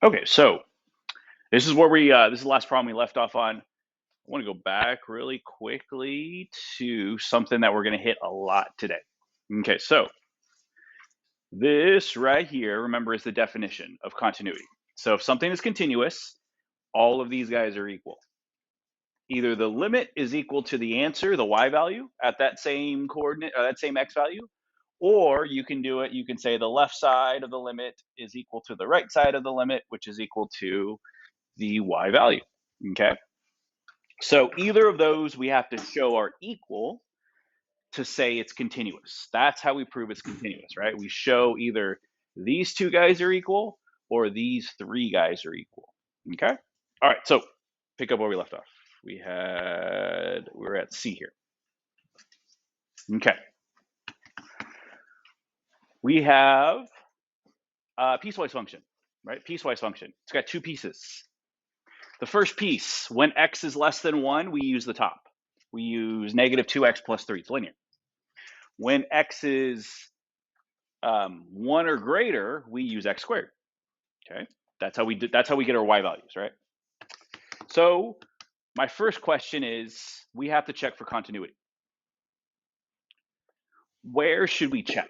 Okay, so this is where this is the last problem we left off on. I want to go back really quickly to something that we're going to hit a lot today. Okay, so this right here, remember, is the definition of continuity. So if something is continuous, all of these guys are equal. Either the limit is equal to the answer, the y value, at that same coordinate, or that same x value, or you can do it, you can say the left side of the limit is equal to the right side of the limit, which is equal to the y value, okay? So either of those we have to show are equal to say it's continuous. That's how we prove it's continuous, right? We show either these two guys are equal or these three guys are equal, okay? All right, so pick up where we left off. We're at C here. Okay. We have a piecewise function, right? Piecewise function. It's got two pieces. The first piece, when x is less than 1, we use the top. We use negative 2x plus 3. It's linear. When x is 1 or greater, we use x squared. Okay, that's how we get our y values, right? So my first question is, we have to check for continuity. Where should we check?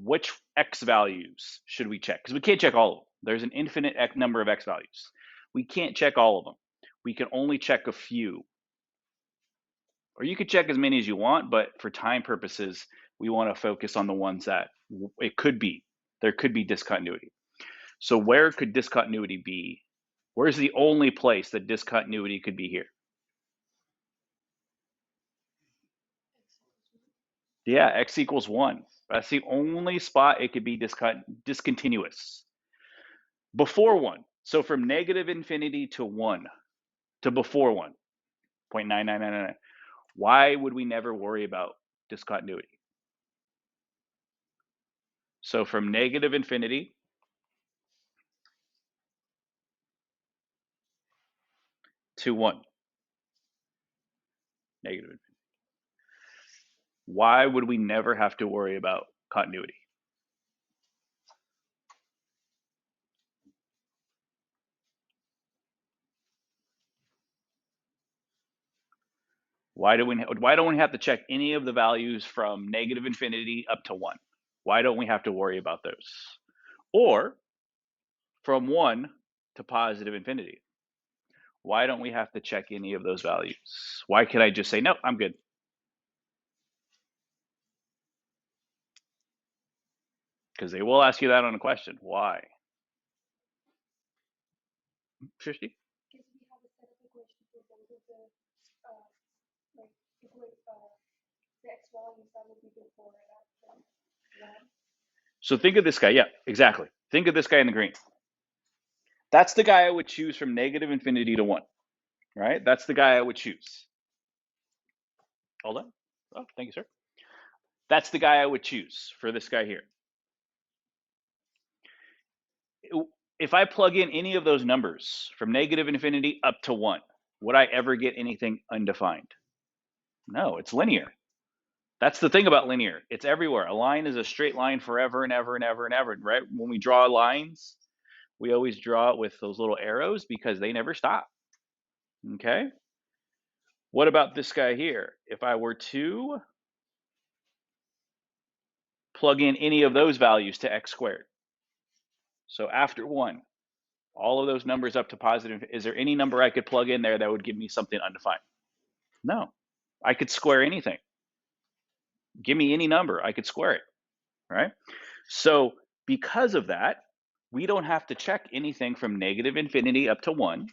Which x values should we check? Because we can't check all of them. There's an infinite number of x values. We can't check all of them. We can only check a few. Or you could check as many as you want, but for time purposes, we want to focus on the ones that it could be. There could be discontinuity. So where could discontinuity be? Where's the only place that discontinuity could be here? Yeah, x equals 1. That's the only spot it could be discontinuous. Before 1. So from negative infinity to 1, to before 1, 0.99999. Why would we never worry about discontinuity? So from negative infinity to 1, negative infinity. Why would we never have to worry about continuity? Why don't we have to check any of the values from negative infinity up to 1? Why don't we have to worry about those? Or from 1 to positive infinity? Why don't we have to check any of those values? Why could I just say, no, I'm good? Because they will ask you that on a question. Why? Shrishti? So think of this guy. Yeah, exactly. Think of this guy in the green. That's the guy I would choose from negative infinity to 1, right? That's the guy I would choose. Hold on. Oh, thank you, sir. That's the guy I would choose for this guy here. If I plug in any of those numbers from negative infinity up to 1, would I ever get anything undefined? No, it's linear. That's the thing about linear. It's everywhere. A line is a straight line forever and ever and ever and ever, right? When we draw lines, we always draw it with those little arrows because they never stop. Okay? What about this guy here? If I were to plug in any of those values to x squared, so after 1, all of those numbers up to positive, is there any number I could plug in there that would give me something undefined? No. I could square anything. Give me any number, I could square it, right? So because of that, we don't have to check anything from negative infinity up to 1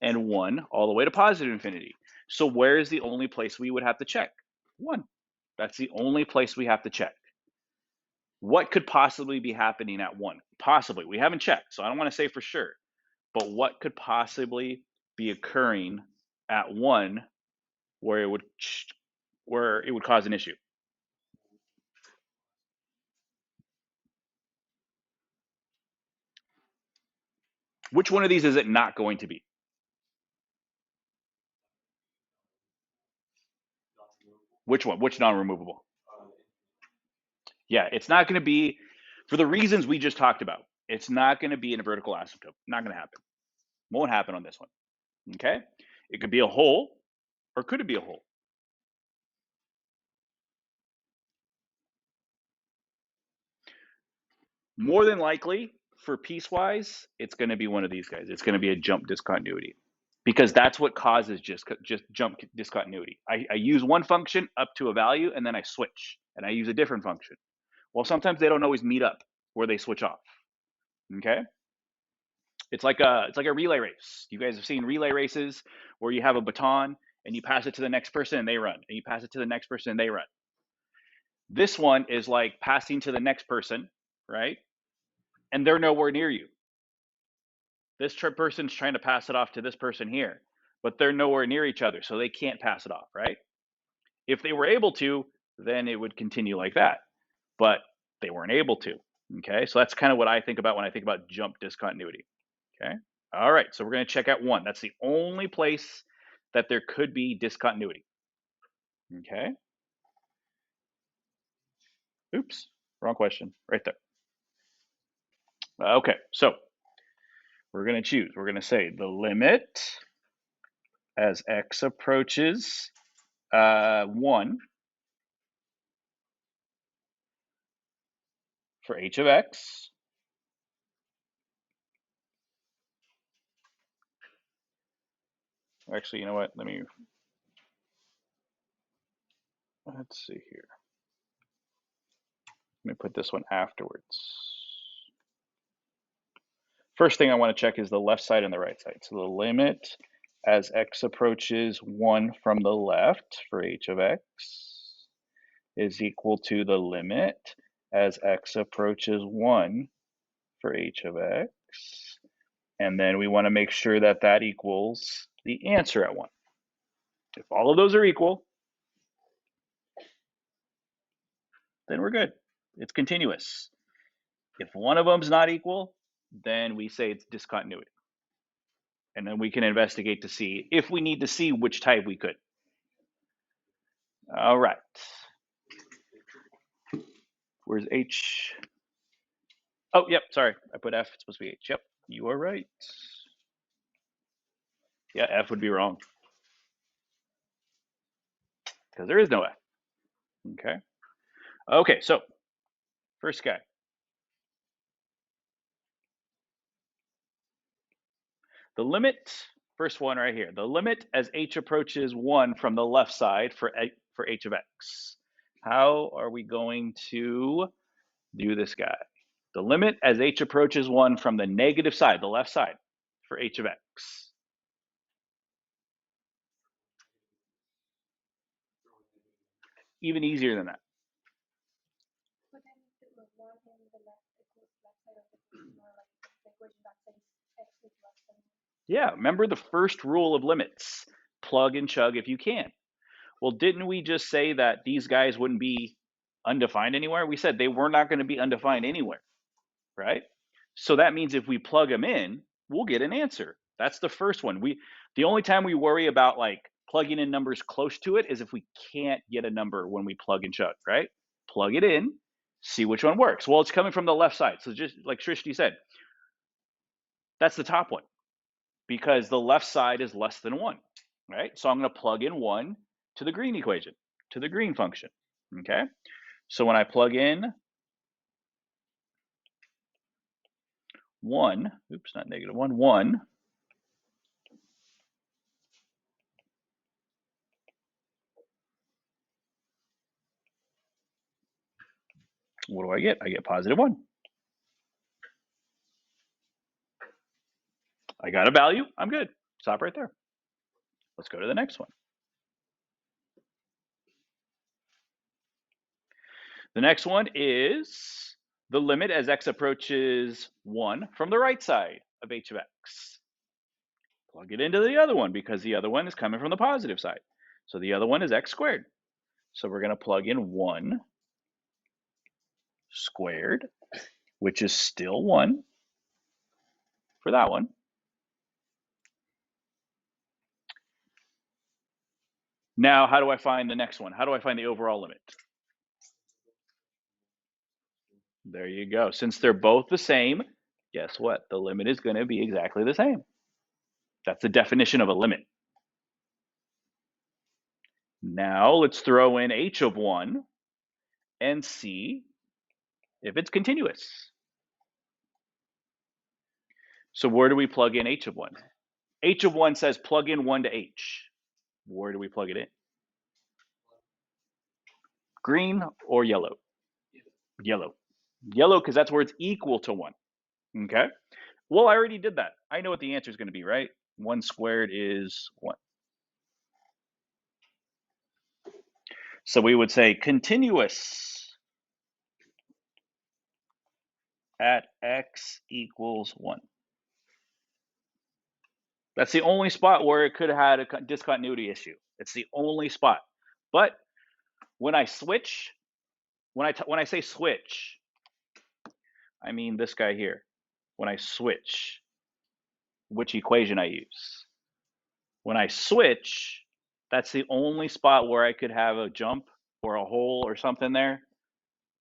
and 1 all the way to positive infinity. So where is the only place we would have to check? 1. That's the only place we have to check. What could possibly be happening at 1? Possibly. We haven't checked, so I don't want to say for sure. But what could possibly be occurring at 1 where it would cause an issue? Which one of these is it not going to be? Which one? Which non-removable? Yeah, it's not going to be for the reasons we just talked about. It's not going to be in a vertical asymptote. Not going to happen. Won't happen on this one. Okay? It could be a hole, or could it be a hole? More than likely, for piecewise, it's going to be one of these guys. It's going to be a jump discontinuity, because that's what causes just jump discontinuity. I use one function up to a value, and then I switch, and I use a different function. Well, sometimes they don't always meet up where they switch off. Okay? It's like a relay race. You guys have seen relay races where you have a baton and you pass it to the next person and they run, and you pass it to the next person and they run. This one is like passing to the next person, right? And they're nowhere near you. This person's trying to pass it off to this person here, but they're nowhere near each other, so they can't pass it off, right? If they were able to, then it would continue like that, but they weren't able to. Okay, so that's kind of what I think about when I think about jump discontinuity. Okay, all right, so we're going to check out one. That's the only place that there could be discontinuity. Okay, oops, wrong question, right there. Okay, so we're going to choose. We're going to say the limit as x approaches 1 for h of x actually, you know what, let's see here. Let me put this one afterwards. First thing I want to check is the left side and the right side. So the limit as x approaches 1 from the left for h of x is equal to the limit as x approaches 1 for h of x. And then we want to make sure that that equals the answer at 1. If all of those are equal, then we're good. It's continuous. If one of them's not equal, then we say it's discontinuity. And then we can investigate to see if we need to see which type we could. All right. Where's H? Oh, yep, sorry. I put F, it's supposed to be H. Yep, you are right. Yeah, F would be wrong, because there is no F. Okay. Okay, so first guy. The limit, first one right here, the limit as h approaches 1 from the left side for h of x. How are we going to do this guy? The limit as h approaches 1 from the negative side, the left side, for h of x. Even easier than that. Yeah, remember the first rule of limits. Plug and chug if you can. Well, didn't we just say that these guys wouldn't be undefined anywhere? We said they were not going to be undefined anywhere, right? So that means if we plug them in, we'll get an answer. That's the first one. The only time we worry about like plugging in numbers close to it is if we can't get a number when we plug and chug, right? Plug it in, see which one works. Well, it's coming from the left side. So just like Shrishti said, that's the top one, because the left side is less than 1, right? So I'm going to plug in 1 to the green equation, to the green function, okay? So when I plug in 1, oops, not negative 1, 1, what do I get? I get positive 1. I got a value, I'm good. Stop right there. Let's go to the next one. The next one is the limit as x approaches 1 from the right side of h of x. Plug it into the other one, because the other one is coming from the positive side. So the other one is x squared. So we're going to plug in 1 squared, which is still 1 for that one. Now, how do I find the next one? How do I find the overall limit? There you go. Since they're both the same, guess what? The limit is going to be exactly the same. That's the definition of a limit. Now let's throw in h of 1 and see if it's continuous. So where do we plug in h of 1? H of 1 says plug in 1 to h. Where do we plug it in? Green or yellow? Yellow. Yellow, because that's where it's equal to 1. Okay? Well, I already did that. I know what the answer is going to be, right? 1 squared is 1. So we would say continuous at x equals 1. That's the only spot where it could have had a discontinuity issue. It's the only spot. But when I switch, when I say switch, I mean this guy here. When I switch, which equation I use. When I switch, that's the only spot where I could have a jump or a hole or something there,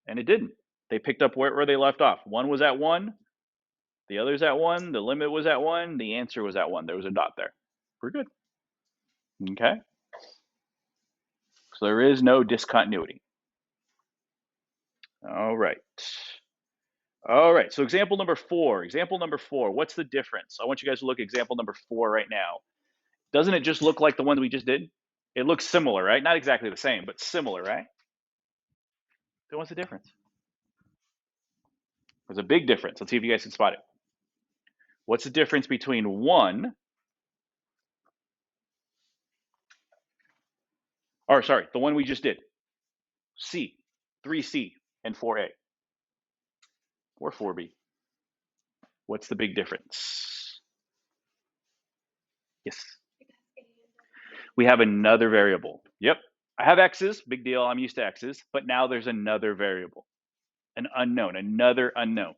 and it didn't. They picked up where they left off. One was at 1, the other's at 1, the limit was at 1, the answer was at 1. There was a dot there. We're good. Okay? So there is no discontinuity. All right. All right, so example number 4. Example number 4, what's the difference? I want you guys to look at example number 4 right now. Doesn't it just look like the one we just did? It looks similar, right? Not exactly the same, but similar, right? Then what's the difference? There's a big difference. Let's see if you guys can spot it. What's the difference between 1, or sorry, the one we just did, C, 3C, and 4A, or 4B? What's the big difference? Yes. We have another variable. Yep. I have x's, big deal, I'm used to x's, but now there's another variable, an unknown, another unknown.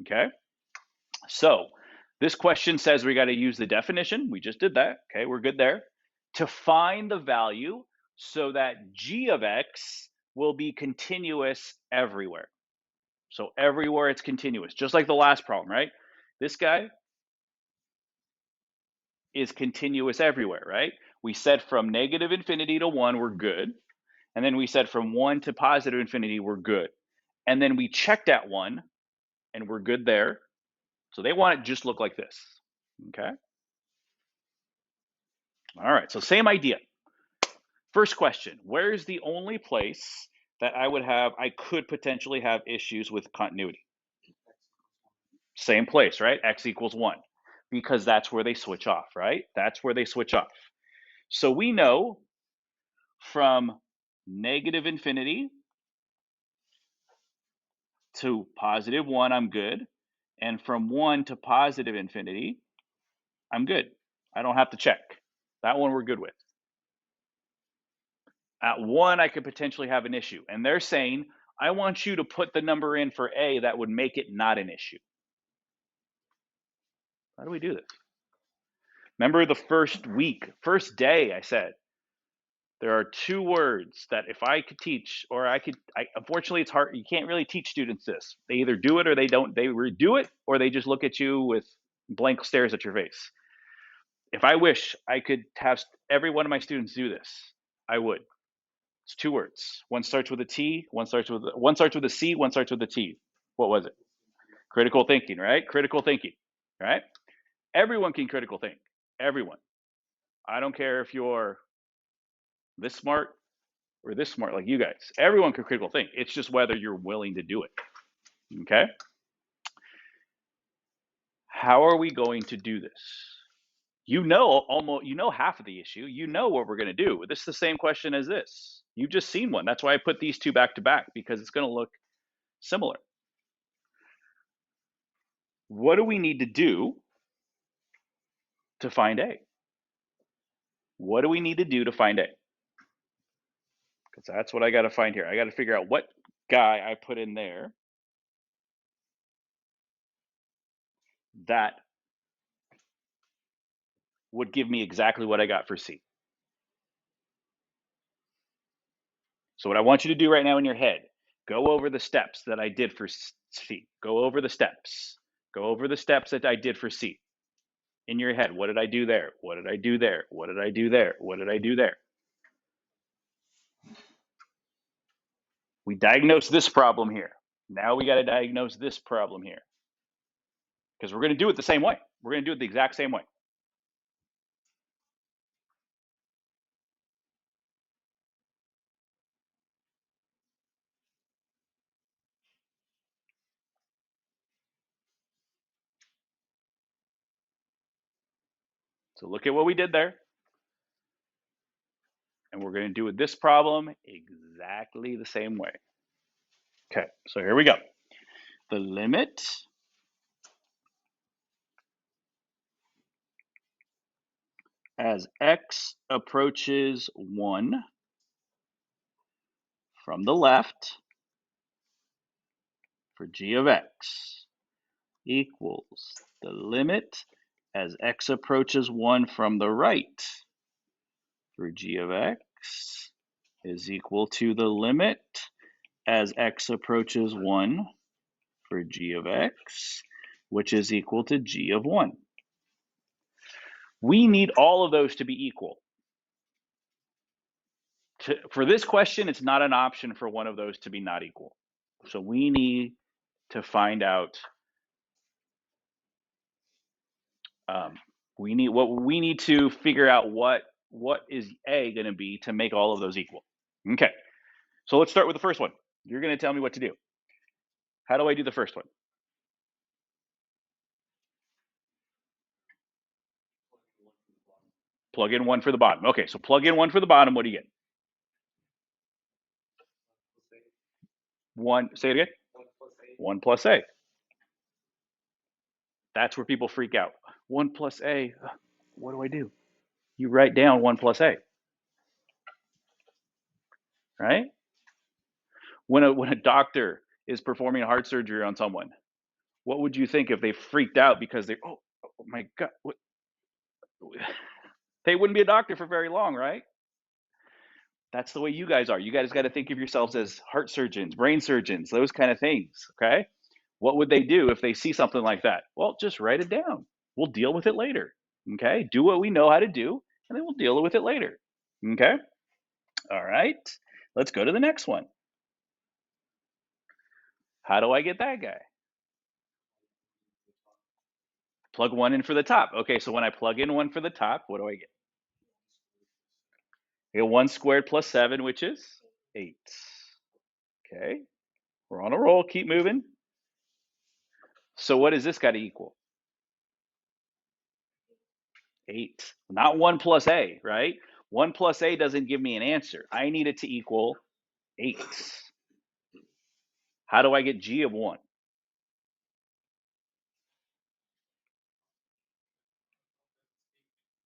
Okay? So this question says we got to use the definition. We just did that. Okay, we're good there. To find the value so that g of x will be continuous everywhere. So everywhere it's continuous, just like the last problem, right? This guy is continuous everywhere, right? We said from negative infinity to 1, we're good. And then we said from 1 to positive infinity, we're good. And then we checked at 1, and we're good there. So they want it just look like this, okay? All right, so same idea. First question, where's the only place that I could potentially have issues with continuity? Same place, right? X equals 1, because that's where they switch off, right? That's where they switch off. So we know from negative infinity to positive 1, I'm good. And from 1 to positive infinity, I'm good. I don't have to check. That one we're good with. At 1, I could potentially have an issue. And they're saying, I want you to put the number in for A that would make it not an issue. How do we do this? Remember the first day, I said, there are 2 words that if I could teach, or unfortunately it's hard, you can't really teach students this. They either do it or they don't, they do it, or they just look at you with blank stares at your face. If I wish I could have every one of my students do this, I would. It's 2 words. One starts with a T, one starts with a C, one starts with a T. What was it? Critical thinking, right? Critical thinking, right? Everyone can critical think. Everyone. I don't care if you're this smart or this smart like you guys. Everyone can critical think. It's just whether you're willing to do it. Okay? How are we going to do this? You know half of the issue. You know what we're going to do. This is the same question as this. You've just seen one. That's why I put these 2 back to back, because it's going to look similar. What do we need to do to find A? What do we need to do to find A? Because that's what I got to find here. I got to figure out what guy I put in there that would give me exactly what I got for C. So what I want you to do right now in your head, Go over the steps that I did for C. Go over the steps. Go over the steps that I did for C. In your head, what did I do there? What did I do there? What did I do there? What did I do there? We diagnosed this problem here. Now we got to diagnose this problem here. Because we're going to do it the same way. We're going to do it the exact same way. So look at what we did there. And we're going to do with this problem exactly the same way. Okay, so here we go. The limit as x approaches 1 from the left for g of x equals the limit as x approaches 1 from the right for g of x is equal to the limit as x approaches 1 for g of x, which is equal to g of 1. We need all of those to be equal. For this question, it's not an option for one of those to be not equal. So we need to find out, we need to figure out what is A going to be to make all of those equal. Okay, so let's start with the first one. You're going to tell me what to do. How do I do the first one? Plug in 1 for the bottom. Okay, so plug in 1 for the bottom. What do you get? 1. Say it again. 1 plus A. That's where people freak out. 1 plus A. What do I do? You write down 1 plus A. Right? When a doctor is performing heart surgery on someone, what would you think if they freaked out because oh my God, what? They wouldn't be a doctor for very long, right? That's the way you guys are. You guys got to think of yourselves as heart surgeons, brain surgeons, those kind of things, okay? What would they do if they see something like that? Well, just write it down. We'll deal with it later, okay? Do what we know how to do, and then we'll deal with it later, okay? All right, let's go to the next one. How do I get that guy? Plug 1 in for the top. Okay, so when I plug in 1 for the top, what do I get? I get 1 squared plus 7, which is 8. Okay, we're on a roll. Keep moving. So what is this got to equal? 8. Not 1 plus A, right? 1 plus A doesn't give me an answer. I need it to equal 8. How do I get G of 1?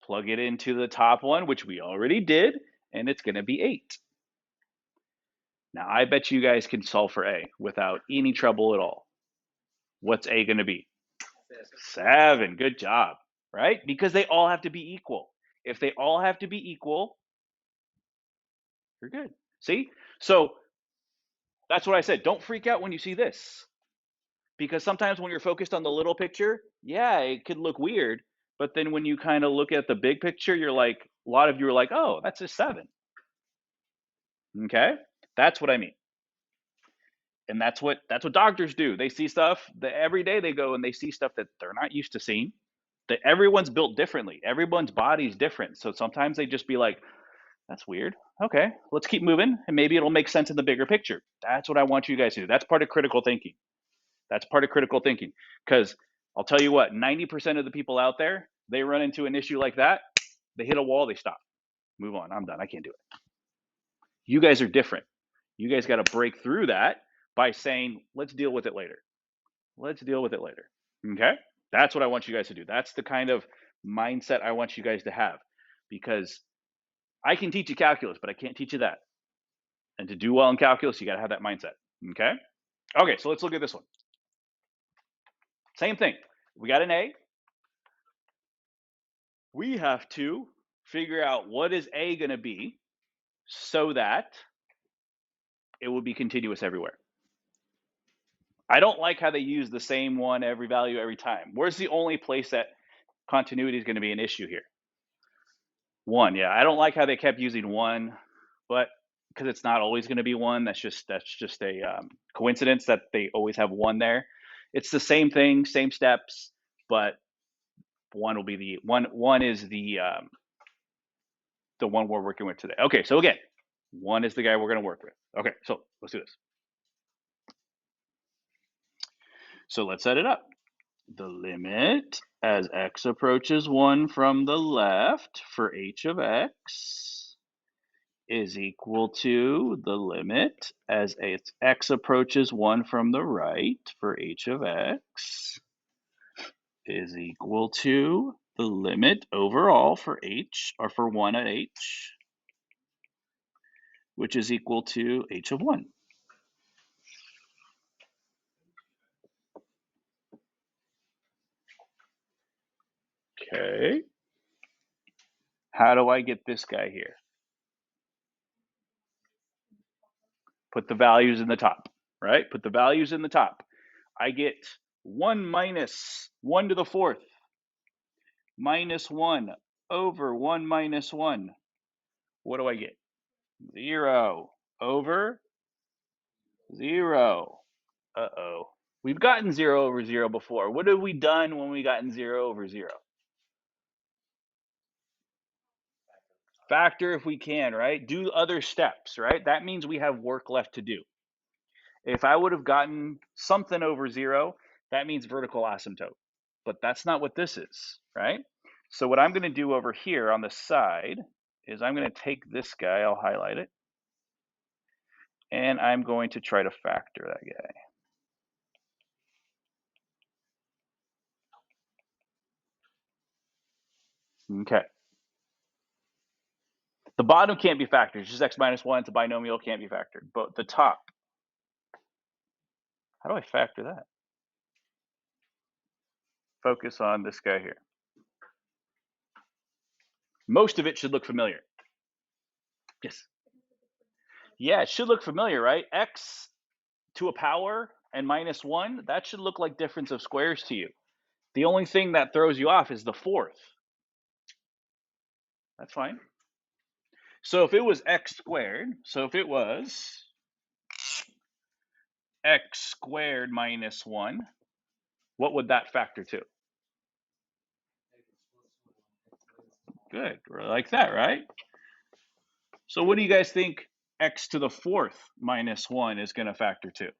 Plug it into the top one, which we already did, and it's going to be 8. Now, I bet you guys can solve for A without any trouble at all. What's A going to be? 7. Good job, right? Because they all have to be equal. If they all have to be equal, you're good. See? So that's what I said. Don't freak out when you see this. Because sometimes when you're focused on the little picture, yeah, it could look weird. But then when you kind of look at the big picture, you're like, a lot of you are like, oh, that's a 7. Okay? That's what I mean. And that's what doctors do. They see stuff that every day they go and they see stuff that they're not used to seeing. That everyone's built differently. Everyone's body's different. So sometimes they just be like, that's weird. Okay, let's keep moving and maybe it'll make sense in the bigger picture. That's what I want you guys to do. That's part of critical thinking. That's part of critical thinking. Because I'll tell you what, 90% of the people out there, they run into an issue like that, they hit a wall, they stop. Move on. I'm done. I can't do it. You guys are different. You guys got to break through that by saying, let's deal with it later. Let's deal with it later. Okay? That's what I want you guys to do. That's the kind of mindset I want you guys to have. Because I can teach you calculus, but I can't teach you that. And to do well in calculus, you got to have that mindset. Okay? Okay, so let's look at this one. Same thing. We got an A. We have to figure out what is A going to be so that it will be continuous everywhere. I don't like how they use the same one every value every time. Where's the only place that continuity is going to be an issue here? 1, yeah. I don't like how they kept using 1, but because it's not always going to be 1. That's just a coincidence that they always have 1 there. It's the same thing, same steps, but 1 will be the one. 1 is the one we're working with today. Okay, so again, 1 is the guy we're going to work with. Okay, so let's do this. So let's set it up. The limit as x approaches 1 from the left for h of x is equal to the limit as x approaches 1 from the right for h of x is equal to the limit overall for h, or for 1 at h, which is equal to h of 1. Okay. How do I get this guy here? Put the values in the top, right? Put the values in the top. I get 1 minus 1 to the 4th minus 1 over 1 minus 1. What do I get? 0 over 0. Uh-oh. We've gotten 0 over 0 before. What have we done when we gotten 0 over 0? Factor if we can, right? Do other steps, right? That means we have work left to do. If I would have gotten something over 0, that means vertical asymptote. But that's not what this is, right? So what I'm going to do over here on the side is I'm going to take this guy, I'll highlight it, and I'm going to try to factor that guy. Okay. The bottom can't be factored. It's just x minus 1. It's a binomial, can't be factored. But the top, how do I factor that? Focus on this guy here. Most of it should look familiar. Yes. Yeah, it should look familiar, right? X to a power and minus 1, that should look like difference of squares to you. The only thing that throws you off is the 4th. That's fine. So if it was x squared, so if it was x squared minus 1, what would that factor to? Good, like that, right? So what do you guys think x to the 4th minus 1 is going to factor to?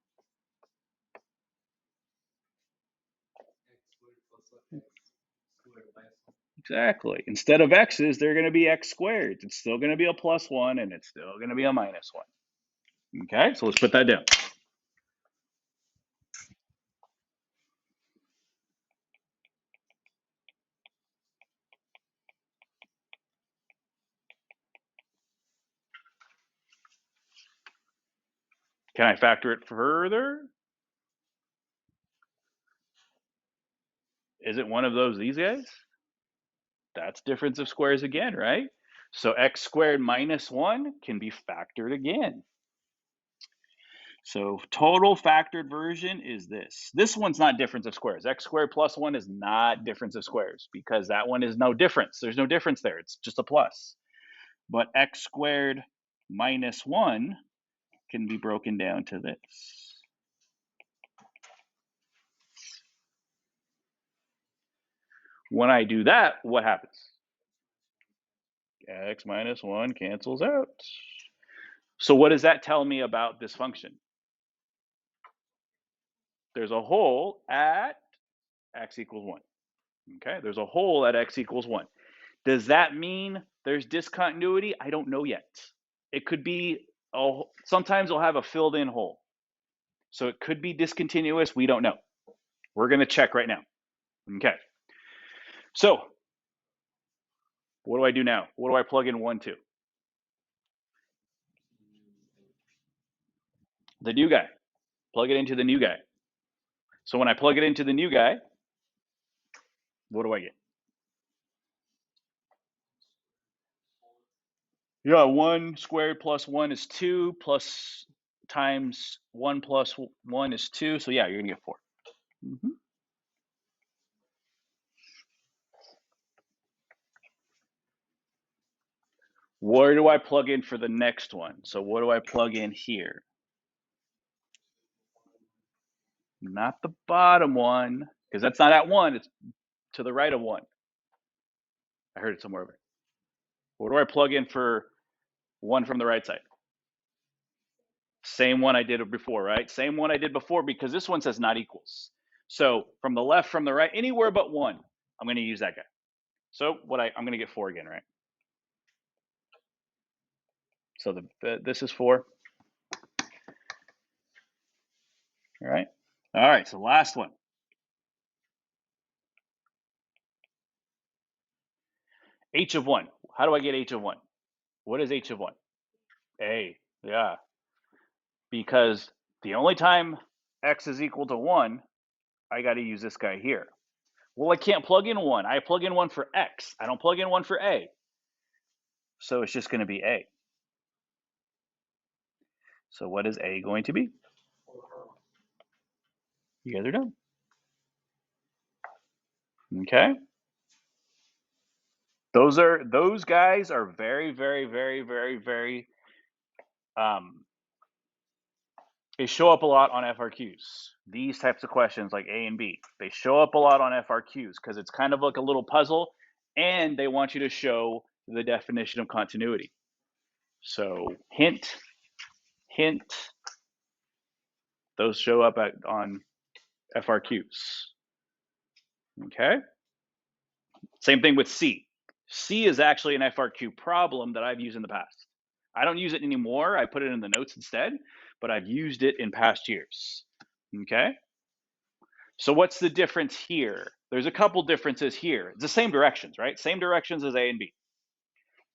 Exactly. Instead of x's, they're going to be x squared. It's still going to be a plus 1, and it's still going to be a minus 1. Okay, so let's put that down. Can I factor it further? Is it one of these guys? That's difference of squares again, right? So x squared minus 1 can be factored again. So total factored version is this. This one's not difference of squares. X squared plus 1 is not difference of squares because that one is no difference. There's no difference there. It's just a plus. But x squared minus 1 can be broken down to this. When I do that, what happens? X minus 1 cancels out. So what does that tell me about this function? There's a hole at x equals 1. Okay, there's a hole at x equals 1. Does that mean there's discontinuity? I don't know yet. It could be, sometimes it'll have a filled in hole. So it could be discontinuous. We don't know. We're going to check right now. Okay. So what do I do now? What do I plug in 1 to? The new guy. Plug it into the new guy. So when I plug it into the new guy, what do I get? Yeah, 1 squared plus 1 is 2 plus times 1 plus 1 is 2. So yeah, you're going to get 4. Mm-hmm. Where do I plug in for the next one? So what do I plug in here? Not the bottom one, because that's not at 1. It's to the right of 1. I heard it somewhere over. What do I plug in for 1 from the right side? Same one I did before, right? Same one I did before, because this one says not equals. So from the left, from the right, anywhere but 1, I'm going to use that guy. So I'm going to get 4 again, right? So this is 4. All right. All right. So last one. H of 1. How do I get H of 1? What is H of 1? A. Yeah. Because the only time X is equal to 1, I got to use this guy here. Well, I can't plug in 1. I plug in 1 for X. I don't plug in 1 for A. So it's just going to be A. So what is A going to be? You guys are done. Okay. Those guys are very, very, very, very, very they show up a lot on FRQs. These types of questions like A and B, they show up a lot on FRQs because it's kind of like a little puzzle, and they want you to show the definition of continuity. So hint, hint, those show up on FRQs. Okay. Same thing with C. C is actually an FRQ problem that I've used in the past. I don't use it anymore. I put it in the notes instead, but I've used it in past years. Okay. So what's the difference here? There's a couple differences here. It's the same directions, right? Same directions as A and B.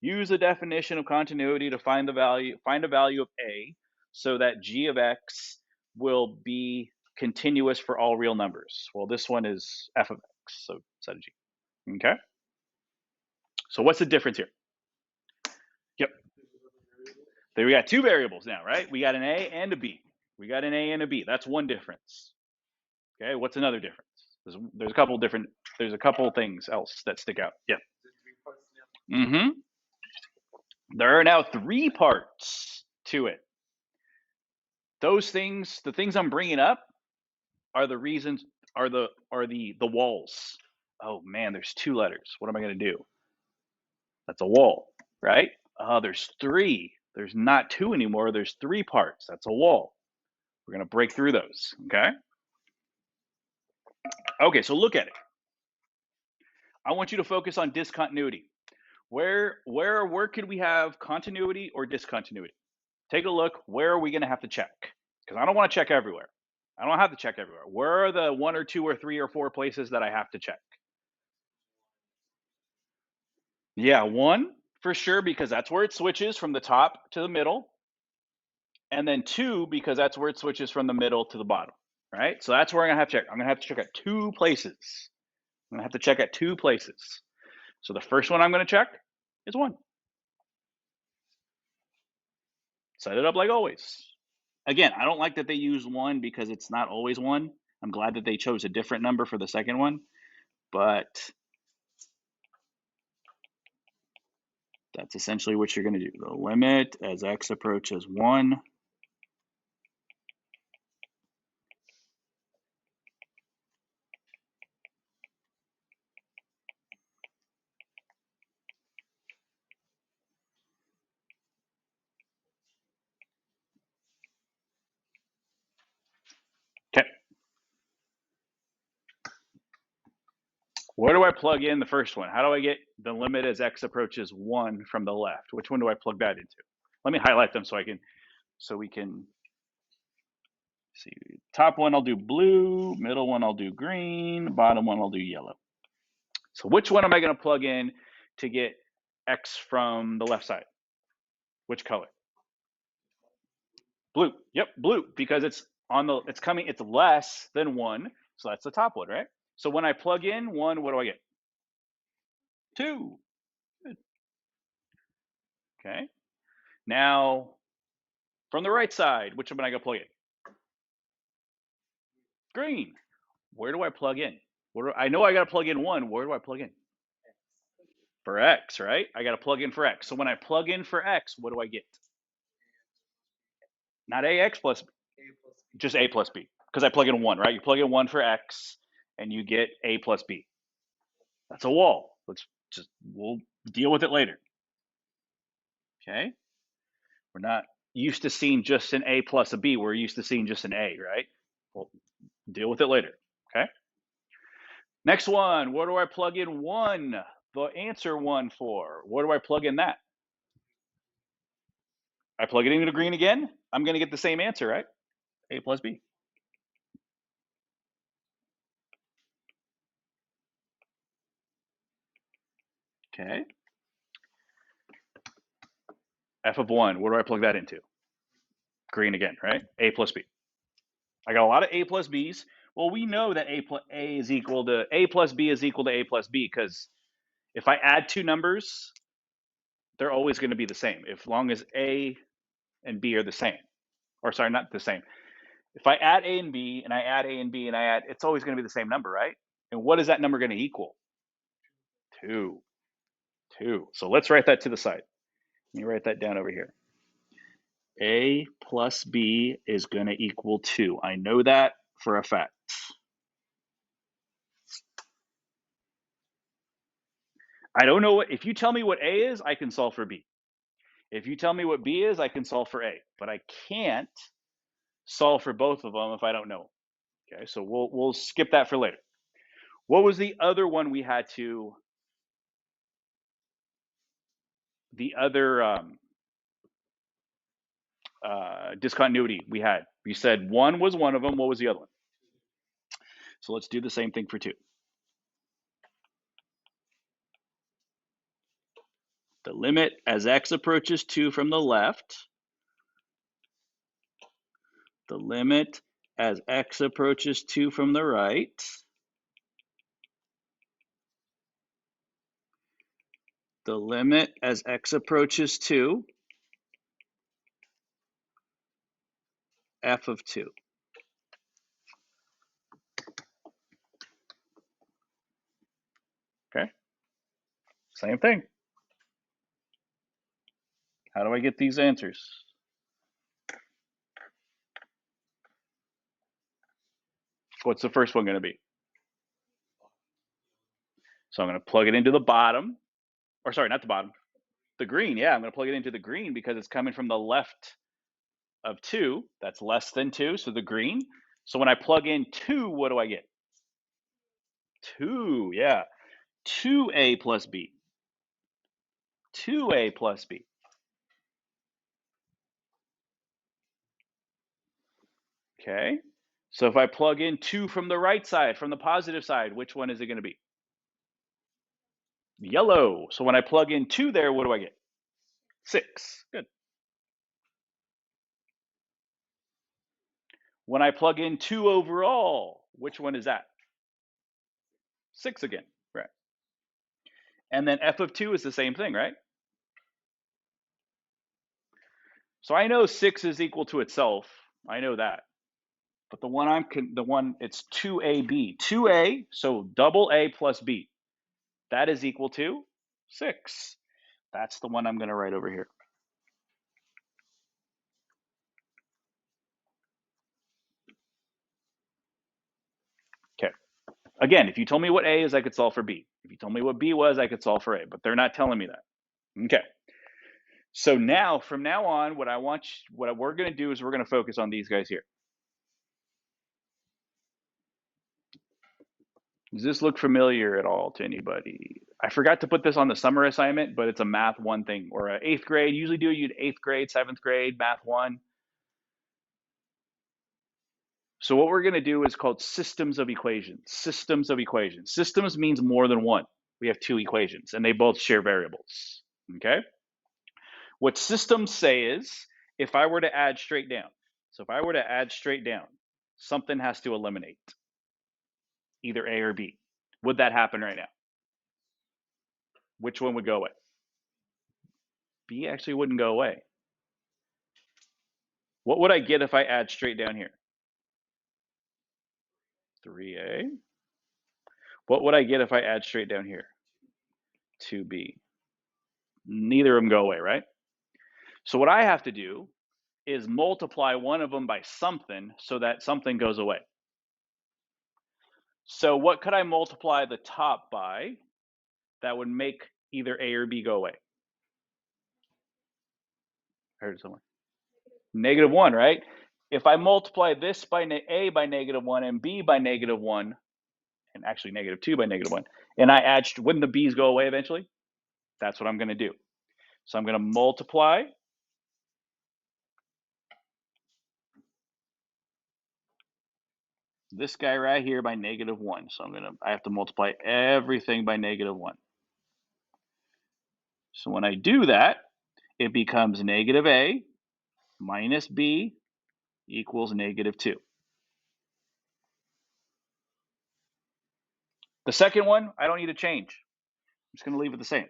Use the definition of continuity to find a value of A so that G of X will be continuous for all real numbers. Well, this one is F of X, so set of G. Okay. So what's the difference here? Yep. There we got 2 variables now, right? We got an A and a B. We got an A and a B. That's one difference. Okay. What's another difference? There's a couple different. There's a couple things else that stick out. Yep. Mm-hmm. There are now 3 parts to it. Those things, the things I'm bringing up, are the reasons. Are the walls. Oh man, there's 2 letters. What am I going to do? That's a wall, right? There's 3. There's not 2 anymore. There's 3 parts. That's a wall. We're going to break through those. Okay. Okay. So look at it. I want you to focus on discontinuity. Where could we have continuity or discontinuity? Take a look. Where are we going to have to check? Because I don't want to check everywhere. I don't have to check everywhere. Where are the 1 or 2 or 3 or 4 places that I have to check? Yeah, 1 for sure, because that's where it switches from the top to the middle. And then 2, because that's where it switches from the middle to the bottom, right? So that's where I'm going to have to check. I'm going to have to check at 2 places. I'm going to have to check at 2 places. So the first one I'm going to check is 1. Set it up like always. Again, I don't like that they use 1 because it's not always 1. I'm glad that they chose a different number for the second one, but that's essentially what you're going to do. The limit as x approaches 1. Okay. Where do I plug in the first one? How do I get the limit as x approaches 1 from the left? Which one do I plug that into? Let me highlight them so we can see. Top one I'll do blue, middle one I'll do green, bottom one I'll do yellow. So which one am I going to plug in to get x from the left side? Which color? Blue. Yep, blue, because it's less than 1, so that's the top one, right? So when I plug in 1, what do I get? 2. Good. Okay. Now From the right side, which one am I going to plug in? Green. Where do I plug in? I know I got to plug in 1. Where do I plug in? For X, right? I got to plug in for X. So when I plug in for X, what do I get? Not AX plus, just A plus B. Because I plug in 1, right? You plug in 1 for X, and you get A plus B. That's a wall. We'll deal with it later. Okay? We're not used to seeing just an A plus a B. We're used to seeing just an A, right? We'll deal with it later. Okay? Next one. Where do I plug in 1? The answer 1 for. Where do I plug in that? I plug it into green again. I'm going to get the same answer, right? A plus B. Okay. F of 1. Where do I plug that into? Green again, right? A plus B. I got a lot of A plus B's. Well, we know that A plus B is equal to A plus B because if I add 2 numbers, they're always going to be the same, as long as A and B are the same. Or sorry, not the same. If I add A and B and I add A and B and I add, it's always going to be the same number, right? And what is that number going to equal? 2. 2. So let's write that to the side. Let me write that down over here. A plus B is going to equal 2. I know that for a fact. I don't know if you tell me what A is, I can solve for B. If you tell me what B is, I can solve for A. But I can't solve for both of them if I don't know. Okay, so we'll skip that for later. What was the other one we had to? The other discontinuity we had. We said 1 was one of them. What was the other one? So let's do the same thing for 2. The limit as x approaches 2 from the left. The limit as x approaches 2 from the right. The limit as x approaches 2. F of 2. Okay, same thing. How do I get these answers? What's the first one going to be? So I'm going to plug it into the bottom, or sorry, not the bottom, the green. Yeah, I'm going to plug it into the green because it's coming from the left of 2. That's less than 2, so the green. So when I plug in 2, what do I get? 2, yeah. 2A plus B. 2A plus B. Okay, so if I plug in 2 from the right side, from the positive side, which one is it going to be? Yellow. So when I plug in 2 there, what do I get? 6. Good. When I plug in 2 overall, which one is that? 6 again, right? And then f of 2 is the same thing, right? So I know 6 is equal to itself. I know that. But the one it's 2AB. 2A, so double A plus B. That is equal to 6. That's the one I'm going to write over here. Okay. Again, if you told me what A is, I could solve for B. If you told me what B was, I could solve for A, but they're not telling me that. Okay. So now, from now on, what we're going to do is we're going to focus on these guys here. Does this look familiar at all to anybody? I forgot to put this on the summer assignment, but it's a math 1 thing, or an 8th grade. Usually do you 8th grade, 7th grade, math 1. So what we're going to do is called systems of equations. Systems of equations. Systems means more than one. We have 2 equations, and they both share variables. Okay? What systems say is, if I were to add straight down, so if I were to add straight down, something has to eliminate, either A or B. Would that happen right now? Which one would go away? B actually wouldn't go away. What would I get if I add straight down here? 3a. What would I get if I add straight down here? 2b. Neither of them go away, right? So what I have to do is multiply one of them by something so that something goes away. So what could I multiply the top by that would make either a or b go away? I heard it somewhere. -1, right? If I multiply this by a by -1 and b by -1, and actually -2 by -1, and I add, wouldn't the b's go away eventually? That's what I'm going to do. So I'm going to multiply this guy right here by -1. So I have to multiply everything by -1. So when I do that, it becomes -a minus b equals -2. The second one, I don't need to change. I'm just going to leave it the same.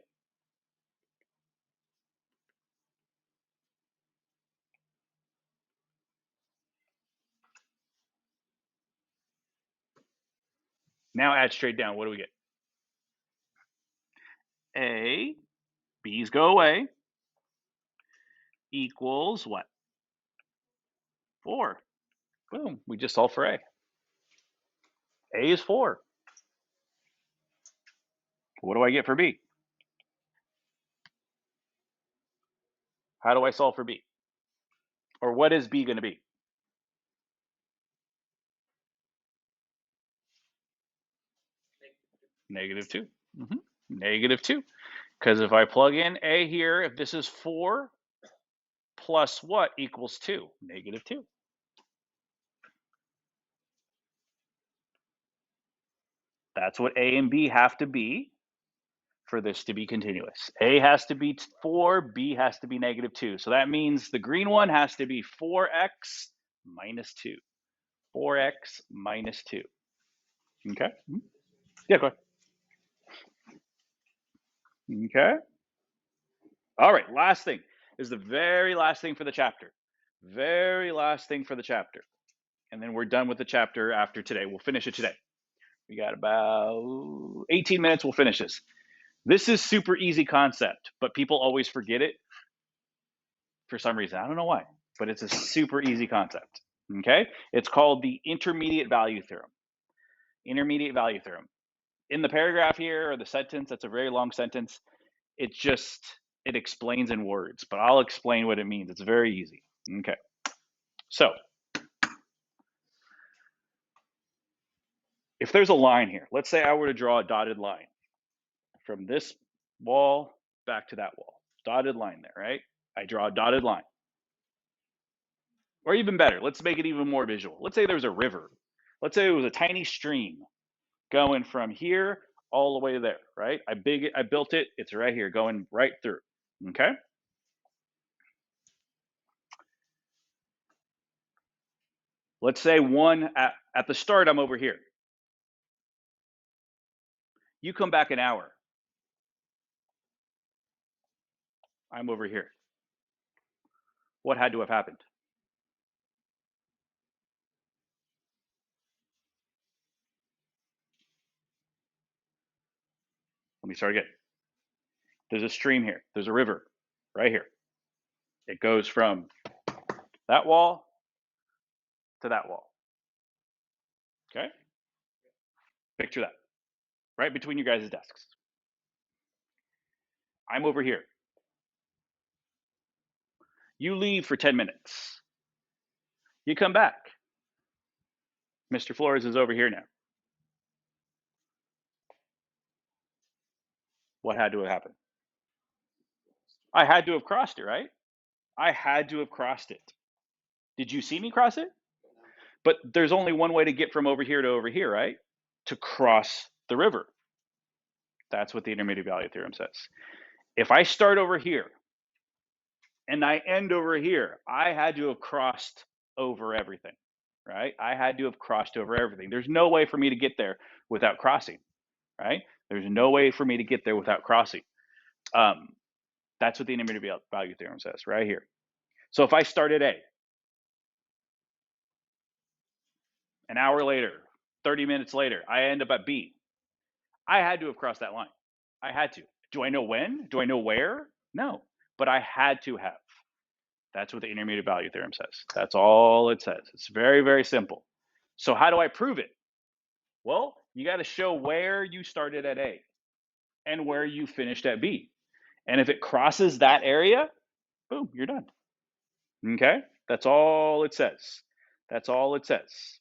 Now add straight down. What do we get? A, b's go away, equals what? 4. Boom, we just solved for A. A is 4. What do I get for B? How do I solve for B? Or what is B going to be? -2. -2. Because if I plug in A here, if this is 4 plus what equals 2? -2. That's what A and B have to be for this to be continuous. A has to be 4, B has to be -2. So that means the green one has to be 4x minus 2. 4x minus 2. Okay? Yeah, go ahead. Okay? All right, last thing. This is the very last thing for the chapter. Very last thing for the chapter. And then we're done with the chapter after today. We'll finish it today. We got about 18 minutes. We'll finish this. This is super easy concept, but people always forget it for some reason. I don't know why, but it's a super easy concept. Okay? It's called the intermediate value theorem. Intermediate value theorem. In the paragraph here or the sentence, that's a very long sentence. It explains in words, but I'll explain what it means. It's very easy. Okay. So if there's a line here, let's say I were to draw a dotted line from this wall back to that wall. Dotted line there, right? I draw a dotted line. Or even better, let's make it even more visual. Let's say there's a river. Let's say it was a tiny stream going from here all the way to there, right? I built it. It's right here, going right through. Okay. Let's say one at the start, I'm over here. You come back an hour. I'm over here. What had to have happened? Let me start again. There's a stream here. There's a river right here. It goes from that wall to that wall. Okay? Picture that. Right between your guys' desks. I'm over here. You leave for 10 minutes. You come back. Mr. Flores is over here now. What had to have happened? I had to have crossed it, right? I had to have crossed it. Did you see me cross it? But there's only one way to get from over here to over here, right? To cross the river. That's what the intermediate value theorem says. If I start over here and I end over here, I had to have crossed over everything, right? I had to have crossed over everything. There's no way for me to get there without crossing, right? There's no way for me to get there without crossing. That's what the intermediate value theorem says right here. So if I start at A An hour later, 30 minutes later, I end up at B. I had to have crossed that line. I had to. Do I know when? Do I know where? No, but I had to have. That's what the intermediate value theorem says. That's all it says. It's very, very simple. So how do I prove it? Well, you got to show where you started at A and where you finished at B. And if it crosses that area, boom, you're done. Okay? That's all it says. That's all it says.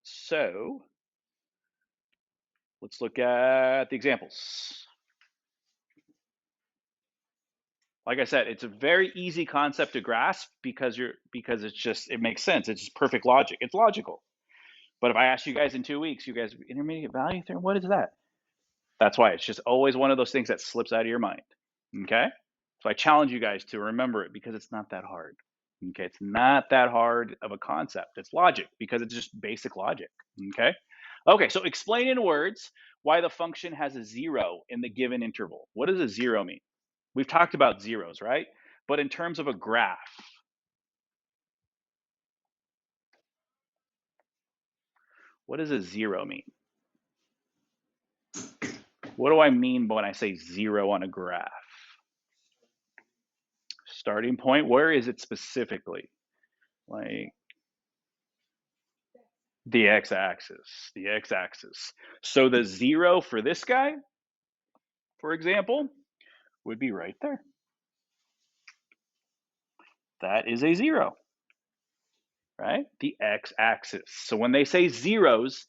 So let's look at the examples. Like I said, it's a very easy concept to grasp because it makes sense. It's just perfect logic. It's logical. But if I ask you guys in 2 weeks, you guys, intermediate value theorem, what is that? That's why it's just always one of those things that slips out of your mind. Okay? So I challenge you guys to remember it because it's not that hard. Okay? It's not that hard of a concept. It's logic because it's just basic logic. Okay? Okay, so explain in words why the function has a 0 in the given interval. What does a 0 mean? We've talked about zeros, right? But in terms of a graph, what does a 0 mean? What do I mean when I say 0 on a graph? Starting point, where is it specifically? Like the x-axis, the x-axis. So the 0 for this guy, for example, would be right there. That is a 0, right? The x-axis. So when they say zeros,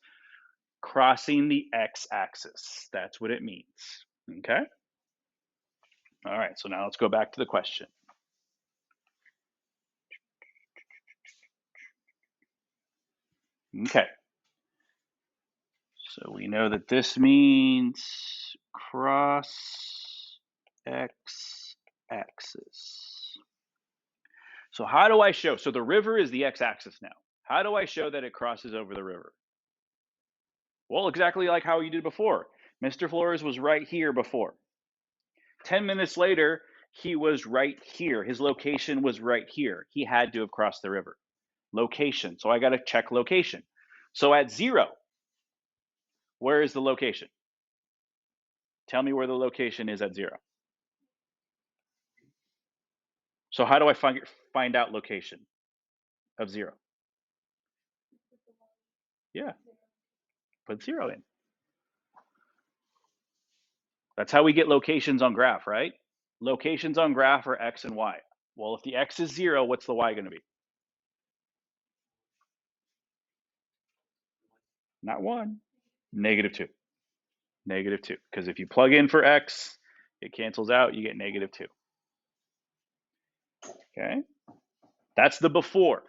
crossing the x-axis, that's what it means, okay? All right, so now let's go back to the question. Okay. So we know that this means cross x-axis. So how do I show? So the river is the x-axis now. How do I show that it crosses over the river? Well, exactly like how you did before. Mr. Flores was right here before. 10 minutes later, he was right here. His location was right here. He had to have crossed the river. Location. So I got to check location. So at 0, where is the location? Tell me where the location is at 0. So how do I find out location of 0? Yeah, put 0 in. That's how we get locations on graph, right? Locations on graph are x and y. Well, if the x is 0, what's the y going to be? Not 1, -2. -2. Because if you plug in for x, it cancels out, you get -2. Okay? That's the before.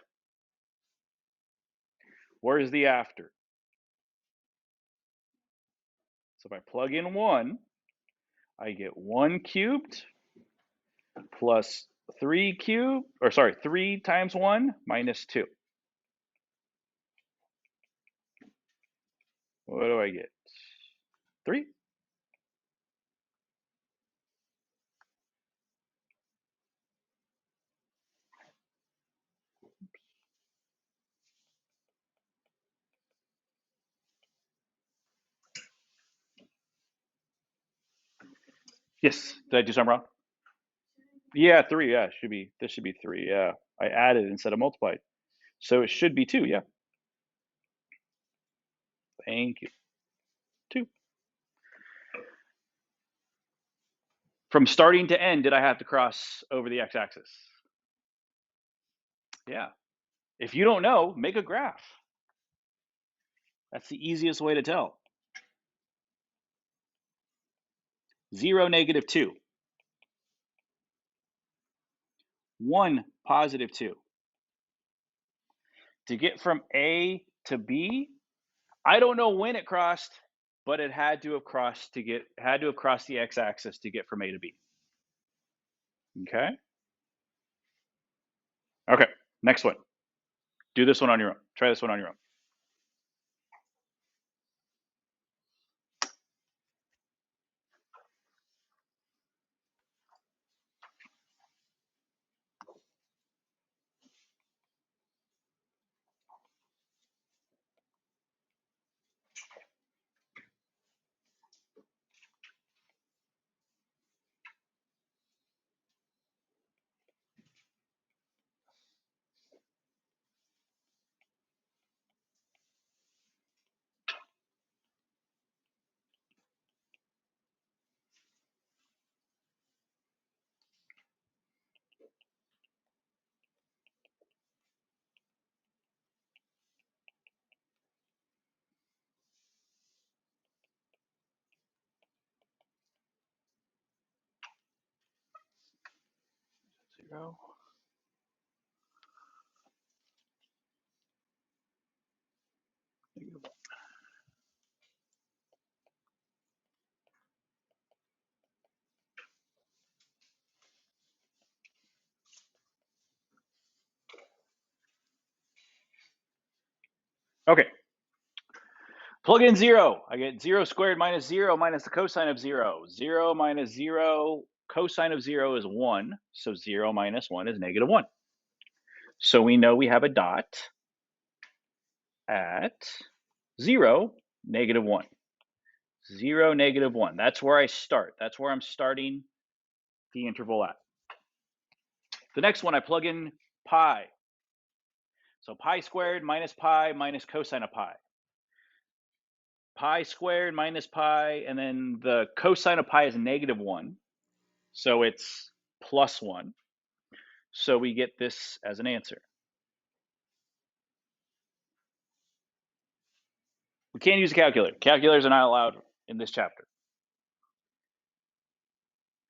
Where's the after? So if I plug in 1, I get 1 cubed plus 3 cubed, or sorry, 3 times 1 minus 2. What do I get? 3. Yes. Did I do something wrong? Yeah, 3. Yeah, should be. This should be 3. Yeah, I added instead of multiplied, so it should be 2. Yeah. Thank you. 2. From starting to end, did I have to cross over the x-axis? Yeah. If you don't know, make a graph. That's the easiest way to tell. 0, -2. 1, +2. To get from A to B, I don't know when it crossed, but it had to have crossed the x-axis to get from A to B. Okay? Okay, next one. Do this one on your own. Try this one on your own. 0. -1. Okay. Plug in 0. I get 0 squared minus 0 minus the cosine of 0. 0 minus 0, cosine of 0 is 1. So 0 minus 1 is -1. So we know we have a dot at 0, -1. 0, -1. That's where I start. That's where I'm starting the interval at. The next one, I plug in pi. So pi squared minus pi minus cosine of pi. Pi squared minus pi, and then the cosine of pi is -1. So it's +1. So we get this as an answer. We can't use a calculator. Calculators are not allowed in this chapter.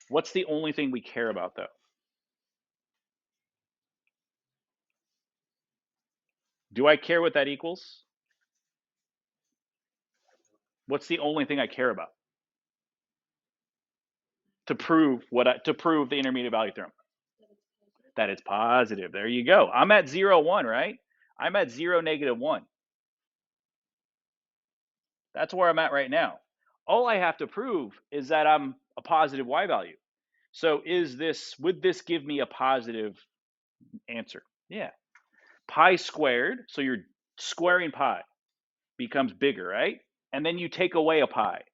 What's the only thing we care about, though? Do I care what that equals? What's the only thing I care about? To prove the intermediate value theorem. That it's positive. There you go. I'm at 0, 1, right? I'm at 0, -1. That's where I'm at right now. All I have to prove is that I'm a positive y value. So would this give me a positive answer? Yeah. Pi squared, so you're squaring pi, becomes bigger, right? And then you take away a pi.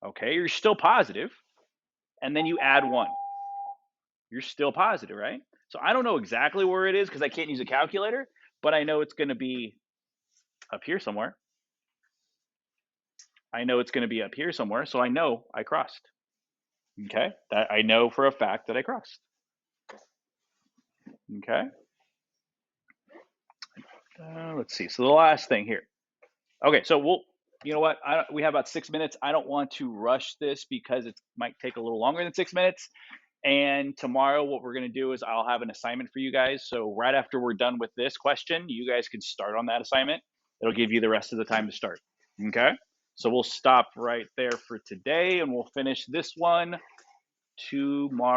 Okay, you're still positive, and then you add 1. You're still positive, right? So I don't know exactly where it is because I can't use a calculator, but I know it's going to be up here somewhere. I know it's going to be up here somewhere, so I know I crossed. Okay, that I know for a fact that I crossed. Okay, let's see. So the last thing here. Okay, so you know what? We have about 6 minutes. I don't want to rush this because it might take a little longer than 6 minutes. And tomorrow, what we're going to do is I'll have an assignment for you guys. So right after we're done with this question, you guys can start on that assignment. It'll give you the rest of the time to start. Okay? So we'll stop right there for today, and we'll finish this one tomorrow.